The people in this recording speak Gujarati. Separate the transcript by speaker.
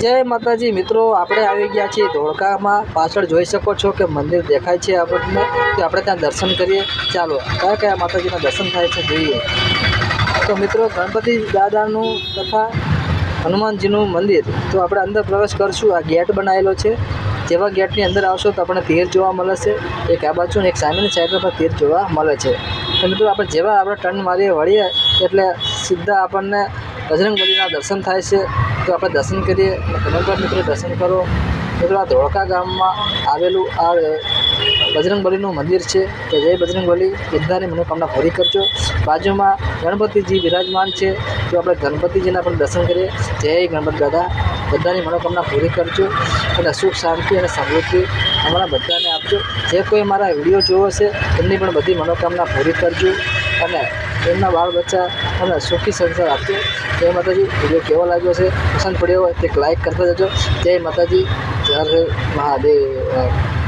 Speaker 1: जय माताजी मित्रों, આપણે આવી ગયા છીએ ધોળકામાં। પાછળ જોઈ શકો છો કે મંદિર દેખાય છે આપણને, તો આપણે ત્યાં દર્શન કરીએ। ચાલો કયા કયા માતાજીના દર્શન થાય છે જોઈએ। તો મિત્રો, ગણપતિ દાદાનું તથા હનુમાનજીનું મંદિર, તો આપણે અંદર પ્રવેશ કરશું। આ ગેટ બનાવેલો છે। જેવા ગેટની અંદર આવશો તો આપણને તીર જોવા મળે છે। એક આ બાજુ ને એક સામેની સાઈડ પર તીર જોવા મળે છે। તો મિત્રો, આપણે જેવા આપણે ટર્ન મારીએ વળીએ એટલે સીધા આપણને બજરંગબલીના દર્શન થાય છે। તો આપણે દર્શન કરીએ અને તમે પણ મિત્રો દર્શન કરો। મિત્રો, આ ધોળકા ગામમાં આવેલું આ બજરંગબલીનું મંદિર છે। તો જય બજરંગબલી, બધાની મનોકામના પૂરી કરજો। બાજુમાં ગણપતિજી વિરાજમાન છે, તો આપણે ગણપતિજીના પણ દર્શન કરીએ। જય ગણપતિ દાદા, બધાની મનોકામના પૂરી કરજો અને સુખ શાંતિ અને સમૃદ્ધિ અમારા બધાને આપજો। જે કોઈ મારા વિડીયો જોવો છે એમની પણ બધી મનોકામના પૂરી કરજો અને એમના બાળ બચ્ચા અને સુખી સંસાર આપજો। જય માતાજી। વિડીયો કેવો લાગ્યો છે, પસંદ પડ્યો હોય તો એક લાઈક કરતા જજો। જય માતાજી, જય મહાદેવ।